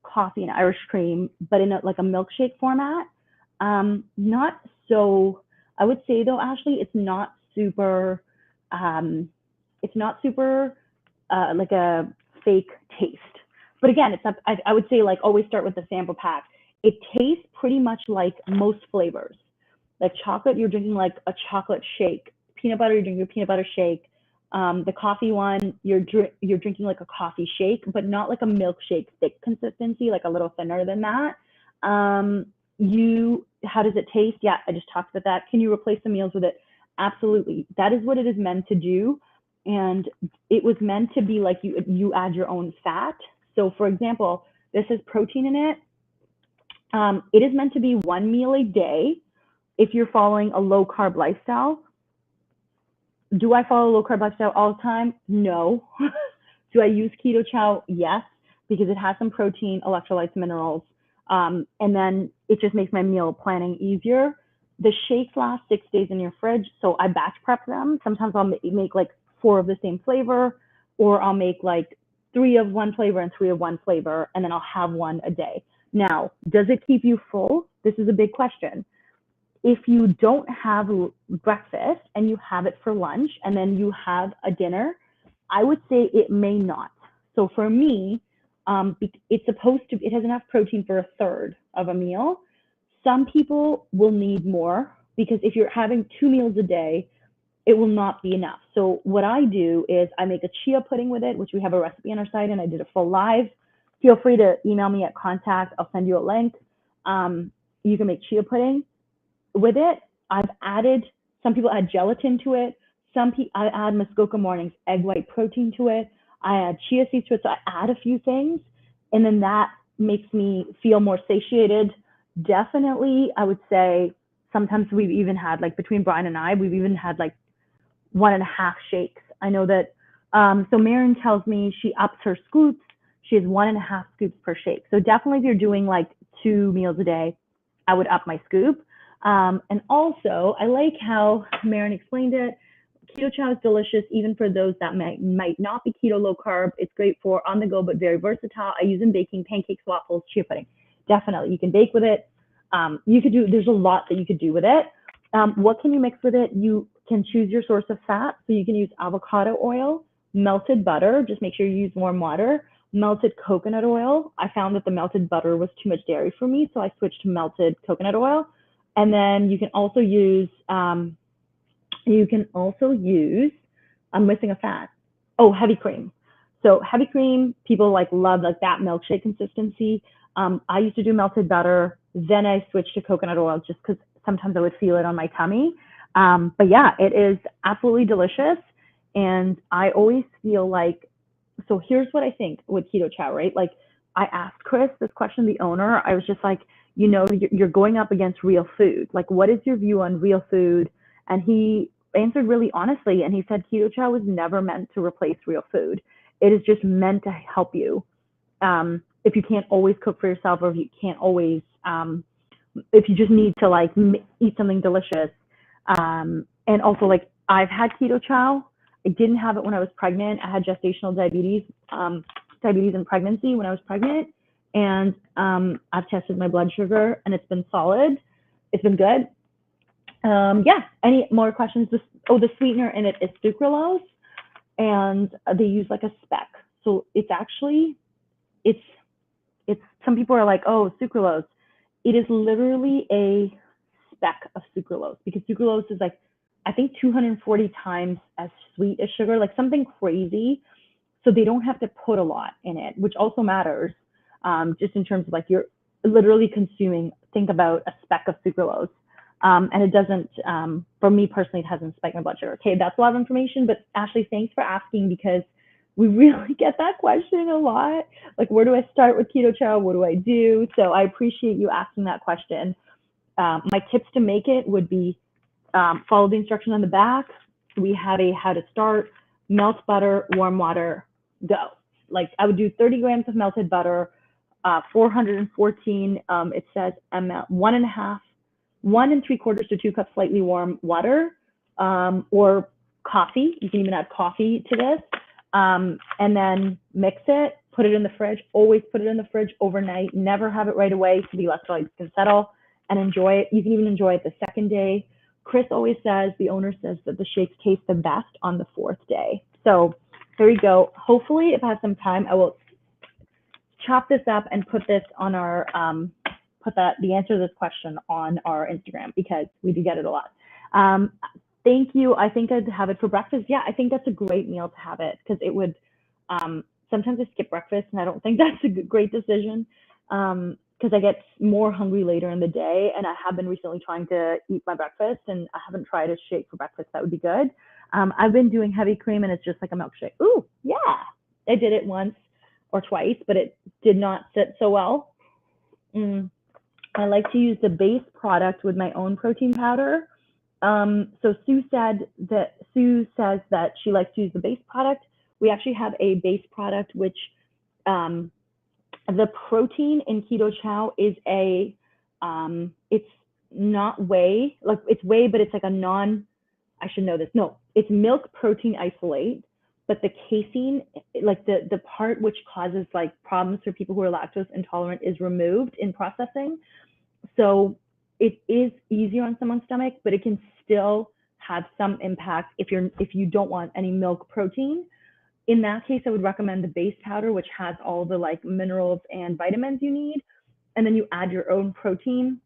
coffee and Irish cream, but in like a milkshake format. Not so, I would say though, Ashley, it's not super like a fake taste. But again, it's not, I would say like always start with the sample pack. It tastes pretty much like most flavors. Like chocolate, you're drinking like a chocolate shake. Peanut butter, you're drinking a peanut butter shake. The coffee one, you're drinking like a coffee shake, but not like a milkshake thick consistency, like a little thinner than that. How does it taste? Yeah, I just talked about that. Can you replace the meals with it? Absolutely. That is what it is meant to do. And it was meant to be like you add your own fat. So for example, this has protein in it. It is meant to be 1 meal a day if you're following a low carb lifestyle. Do I follow a low carb lifestyle all the time? No. Do I use Keto Chow? Yes, because it has some protein, electrolytes, minerals. And then it just makes my meal planning easier. The shakes last 6 days in your fridge, so I batch prep them. Sometimes I'll make like 4 of the same flavor, or I'll make like 3 of one flavor and 3 of one flavor, and then I'll have 1 a day. Now, does it keep you full? This is a big question. If you don't have breakfast and you have it for lunch and then you have a dinner, I would say it may not. So for me, it has enough protein for 1/3 of a meal. Some people will need more because if you're having 2 meals a day, it will not be enough. So what I do is I make a chia pudding with it, which we have a recipe on our site, and I did a full live. Feel free to email me at contact. I'll send you a link. You can make chia pudding with it. Some people add gelatin to it. I add Muskoka Mornings egg white protein to it. I add chia seeds to it. So I add a few things, and then that makes me feel more satiated. Definitely, I would say sometimes we've even had, like between Brian and I, we've even had like 1.5 shakes. I know that, so Marin tells me she ups her scoops. She has 1.5 scoops per shake. So definitely if you're doing like 2 meals a day, I would up my scoop. And also, I like how Marin explained it. Keto Chow is delicious, even for those that might not be keto low carb. It's great for on the go, but very versatile. I use in baking pancakes, waffles, chia pudding. Definitely, you can bake with it. there's a lot that you could do with it. What can you mix with it? You can choose your source of fat. So you can use avocado oil, melted butter, just make sure you use warm water, melted coconut oil. I found that the melted butter was too much dairy for me, so I switched to melted coconut oil. And then you can also use, I'm missing a fat. Oh, heavy cream. So heavy cream, people love that milkshake consistency. I used to do melted butter, then I switched to coconut oil just because sometimes I would feel it on my tummy. But yeah, it is absolutely delicious. And I always feel like, so here's what I think with Keto Chow, right? Like I asked Chris this question, the owner, I was just like, you're going up against real food. Like, what is your view on real food? And he answered really honestly. And he said, Keto Chow was never meant to replace real food. It is just meant to help you. If you can't always cook for yourself, or if you can't always, if you just need to eat something delicious. And also I've had Keto Chow. I didn't have it when I was pregnant. I had gestational diabetes in pregnancy when I was pregnant. And I've tested my blood sugar and it's been solid. It's been good. Yeah, any more questions? The sweetener in it is sucralose, and they use a speck. So it's actually, some people are like, oh, sucralose. It is literally a speck of sucralose, because sucralose is I think 240 times as sweet as sugar, something crazy. So they don't have to put a lot in it, which also matters, just in terms of you're literally consuming, think about a speck of sucralose. And it doesn't, for me personally, it hasn't spiked my blood sugar. Okay, that's a lot of information, but Ashley, thanks for asking, because we really get that question a lot. Where do I start with Keto Chow? What do I do? So I appreciate you asking that question. My tips to make it would be, follow the instruction on the back. We have a how to start, melt butter, warm water, go. I would do 30 grams of melted butter, 414, it says ml, 1 3/4 to 2 cups slightly warm water, or coffee. You can even add coffee to this. And then mix it, put it in the fridge. Always put it in the fridge overnight. Never have it right away, so the electrolytes can settle, and enjoy it. You can even enjoy it the second day. Chris always says, the owner says, that the shakes taste the best on the 4th day. So there you go. Hopefully, if I have some time, I will chop this up and put this on our, the answer to this question on our Instagram, because we do get it a lot. Thank you. I think I'd have it for breakfast. Yeah, I think that's a great meal to have it, because it would, sometimes I skip breakfast, and I don't think that's a great decision, because I get more hungry later in the day, and I have been recently trying to eat my breakfast, and I haven't tried a shake for breakfast. That would be good. I've been doing heavy cream, and it's just like a milkshake. Ooh, yeah. I did it once or twice, but it did not sit so well. I like to use the base product with my own protein powder. So Sue says that she likes to use the base product. We actually have a base product, which the protein in Keto Chow is it's not whey, it's whey, but it's I should know this. No, it's milk protein isolate, but the casein, the part which causes problems for people who are lactose intolerant, is removed in processing. So it is easier on someone's stomach, but it can still have some impact if you don't want any milk protein. In that case, I would recommend the base powder, which has all the minerals and vitamins you need. And then you add your own protein.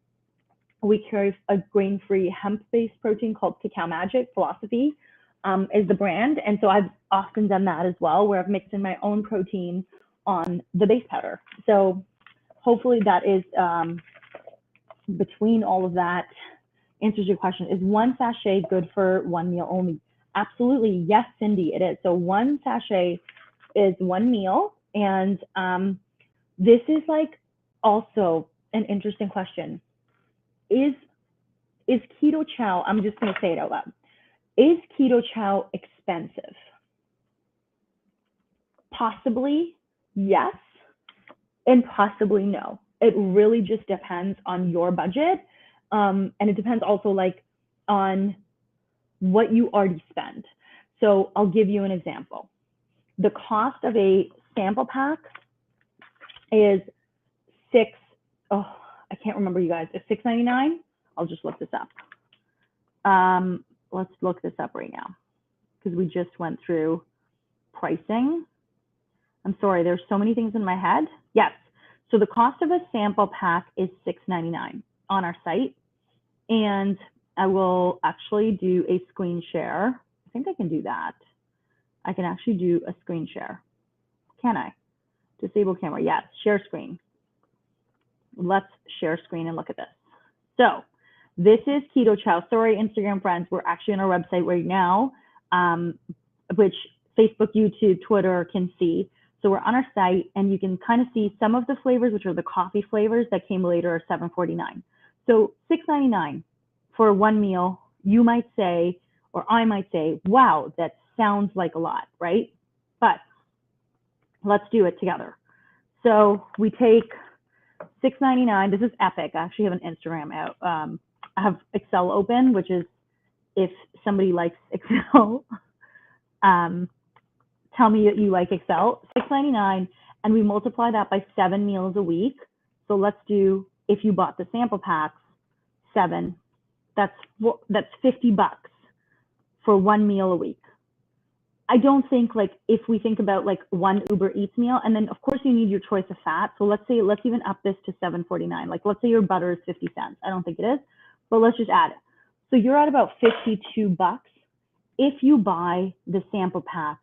We carry a grain-free hemp-based protein called Cacao Magic. Philosophy is the brand. And so I've often done that as well, where I've mixed in my own protein on the base powder. So hopefully that is, between all of that, answers your question. Is one sachet good for one meal only? Absolutely. Yes, Cindy, it is. So one sachet is one meal. And this is also an interesting question. Is Keto Chow, I'm just going to say it out loud. Is Keto Chow expensive? Possibly yes, and possibly no. It really just depends on your budget. And it depends also on what you already spend. So I'll give you an example. The cost of a sample pack is I can't remember, you guys. It's $6.99. I'll just look this up. Let's look this up right now because we just went through pricing. I'm sorry, there's so many things in my head. Yes, so the cost of a sample pack is $6.99 on our site. And I will actually do a screen share. I think I can do that. I can actually do a screen share. Can I? Disable camera, yes, share screen. Let's share screen and look at this. So this is Keto Chow. Sorry, Instagram friends, we're actually on our website right now, which Facebook, YouTube, Twitter can see. So we're on our site and you can kind of see some of the flavors, which are the coffee flavors that came later, are $7.49. So $6.99 for one meal, you might say, or I might say, wow, that sounds like a lot, right? But let's do it together. So we take $6.99. This is epic. I actually have an Instagram out. I have Excel open, which is if somebody likes Excel, tell me that you like Excel. $6.99, and we multiply that by 7 meals a week. So let's do, if you bought the sample packs, 7, that's $50 for one meal a week. I don't think, like, if we think about like one Uber Eats meal, and then of course you need your choice of fat. So let's even up this to $7.49. Like, let's say your butter is 50 cents. I don't think it is, but let's just add it. So you're at about $52 if you buy the sample pack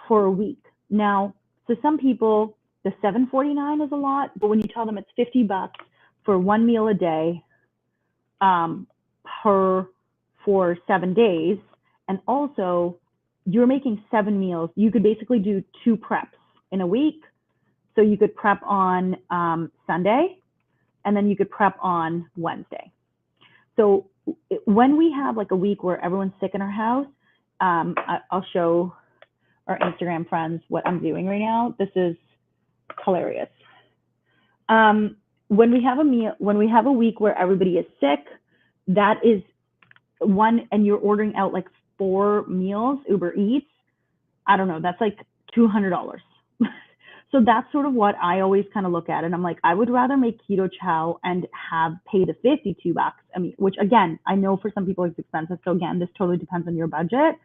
for a week. Now, so some people, the $7.49 is a lot, but when you tell them it's $50 for one meal a day, for 7 days, and also you're making 7 meals. You could basically do 2 preps in a week. So you could prep on Sunday, and then you could prep on Wednesday. So when we have like a week where everyone's sick in our house, I'll show our Instagram friends what I'm doing right now. This is hilarious. When we have a week where everybody is sick, that is one, and you're ordering out like 4 meals, Uber Eats, I don't know, that's like $200. So that's sort of what I always kind of look at. And I'm like, I would rather make Keto Chow and pay the $52. I mean, which again, I know for some people it's expensive. So again, this totally depends on your budget.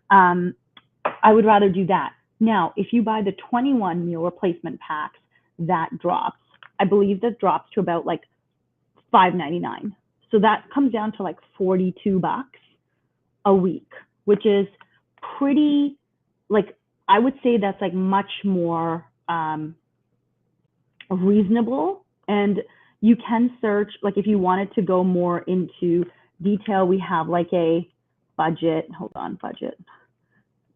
I would rather do that. Now, if you buy the 21 meal replacement packs, that drops. I believe that drops to about like $5.99. So that comes down to like $42 a week, which is pretty, like, I would say that's like much more reasonable. And you can search, like, if you wanted to go more into detail, we have like a budget, hold on, budget.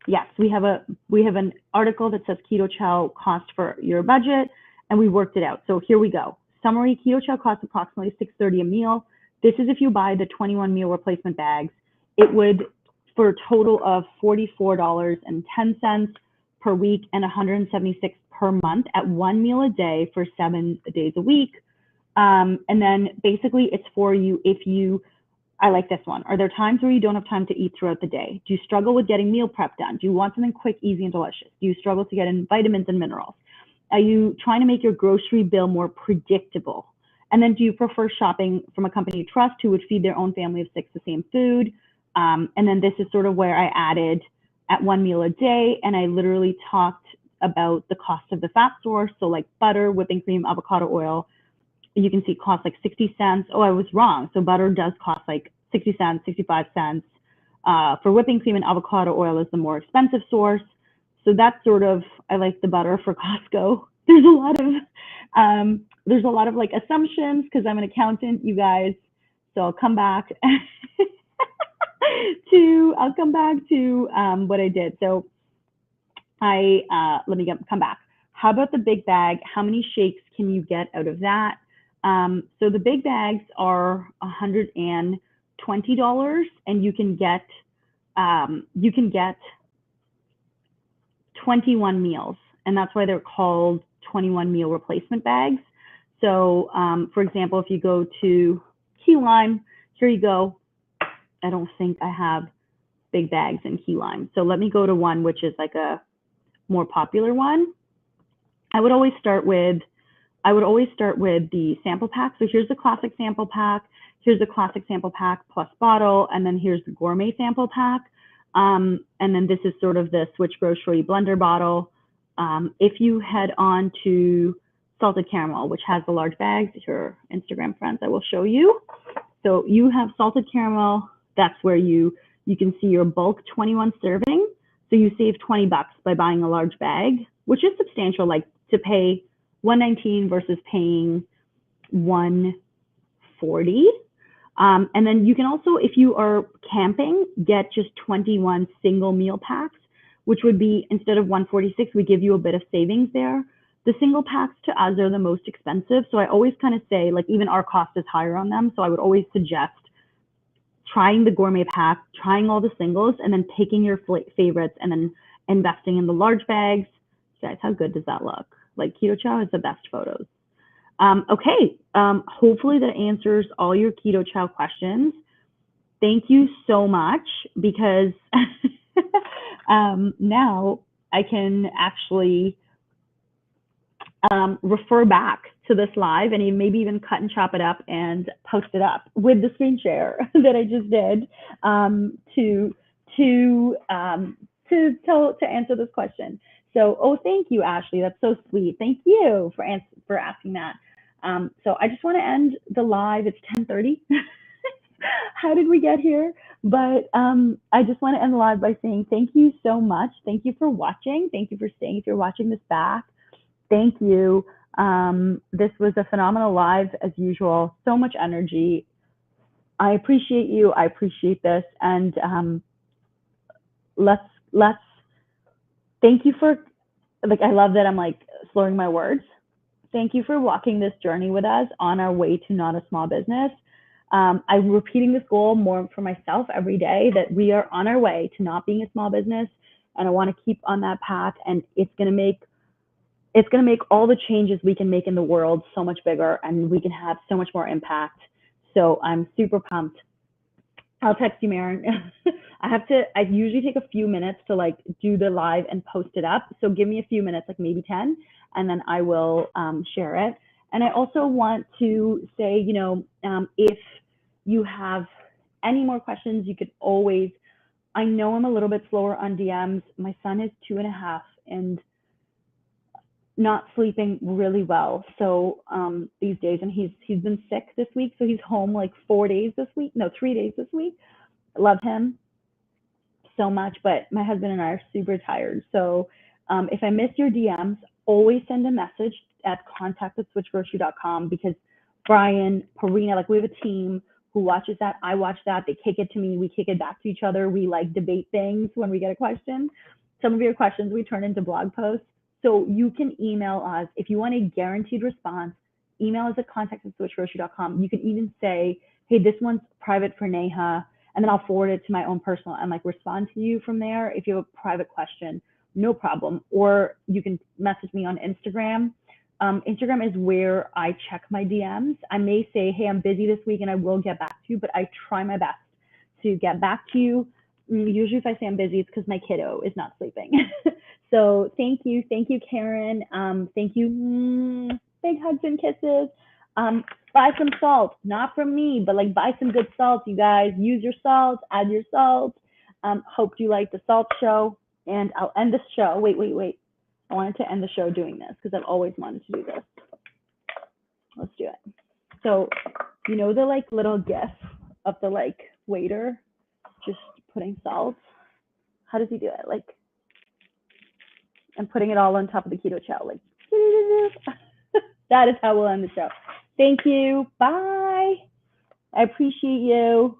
Yes, we have an article that says Keto Chow cost for your budget, and we worked it out. So here we go. Summary: Keto Chow costs approximately $6.30 a meal. This is if you buy the 21 meal replacement bags. It would, for a total of $44.10 per week and $176 per month at one meal a day for 7 days a week. And then basically it's for you if you, I like this one. Are there times where you don't have time to eat throughout the day? Do you struggle with getting meal prep done? Do you want something quick, easy, and delicious? Do you struggle to get in vitamins and minerals? Are you trying to make your grocery bill more predictable? And then do you prefer shopping from a company you trust who would feed their own family of 6 the same food? And then this is sort of where I added at one meal a day, and I literally talked about the cost of the fat source. So like butter, whipping cream, avocado oil, you can see it costs like 60 cents. Oh, I was wrong. So butter does cost like 60 cents, 65 cents. For whipping cream and avocado oil is the more expensive source. So that's sort of, I like the butter for Costco. There's a lot of like assumptions because I'm an accountant, you guys. So I'll come back to what I did. So let me come back. How about the big bag? How many shakes can you get out of that? So the big bags are $120, and you can get 21 meals, and that's why they're called 21 meal replacement bags. So for example, if you go to key lime, here you go. I don't think I have big bags in key lime. So let me go to one which is like a more popular one. I would always start with I would always start with the sample pack. So here's the classic sample pack. Here's the classic sample pack plus bottle, and then here's the gourmet sample pack. And then this is sort of the SwitchGrocery blender bottle. If you head on to salted caramel, which has the large bags, if you're Instagram friends, I will show you. So you have salted caramel. That's where you can see your bulk 21 serving. So you save $20 by buying a large bag, which is substantial, like to pay $119 versus paying $140. And then you can also, if you are camping, get just 21 single meal packs, which would be, instead of $146, we give you a bit of savings there. The single packs to us are the most expensive. So I always kind of say, like, even our cost is higher on them. So I would always suggest trying the gourmet pack, trying all the singles, and then picking your favorites and then investing in the large bags. Guys, how good does that look? Like, Keto Chow has the best photos. Okay, hopefully that answers all your Keto Chow questions. Thank you so much, because now I can actually refer back to this live and maybe even cut and chop it up and post it up with the screen share that I just did to answer this question. So, oh, thank you, Ashley. That's so sweet. Thank you for asking that. So I just want to end the live. It's 10:30. How did we get here? But I just want to end the live by saying thank you so much. Thank you for watching. Thank you for staying. If you're watching this back, thank you. This was a phenomenal live as usual. So much energy. I appreciate you. I appreciate this. And let's thank you for, like, I love that I'm like slurring my words. Thank you for walking this journey with us on our way to not a small business. I'm repeating this goal more for myself every day, that we are on our way to not being a small business. And I want to keep on that path. And it's going to make all the changes we can make in the world so much bigger, and we can have so much more impact. So I'm super pumped. I'll text you, Maren. I usually take a few minutes to like do the live and post it up. So give me a few minutes, like maybe 10, and then I will share it. And I also want to say, you know, if you have any more questions, you could always, I know I'm a little bit slower on DMs. My son is 2.5 and not sleeping really well. So these days, and he's been sick this week. So he's home like 3 days this week. I love him so much, but my husband and I are super tired. So if I miss your DMs, always send a message at contact@switchgrocery.com, because Brian, Parina, like, we have a team who watches that. I watch that. They kick it to me. We kick it back to each other. We like debate things when we get a question. Some of your questions we turn into blog posts. So you can email us if you want a guaranteed response. Email us at contact@switchgrocery.com. You can even say, hey, this one's private for Neha, and then I'll forward it to my own personal and like respond to you from there. If you have a private question, no problem. Or you can message me on Instagram. Instagram is where I check my DMs. I may say, hey, I'm busy this week and I will get back to you, but I try my best to get back to you. Usually if I say I'm busy, it's because my kiddo is not sleeping. So thank you, Karen. Thank you, big hugs and kisses. Buy some salt, not from me, but like buy some good salt, you guys. Use your salt, add your salt. Hope you like the salt show, and I'll end the show. Wait. I wanted to end the show doing this because I've always wanted to do this. Let's do it. So, you know the like little gif of the like waiter just putting salt? How does he do it? Like, and putting it all on top of the Keto Chow, like, that is how we'll end the show. Thank you. Bye. I appreciate you.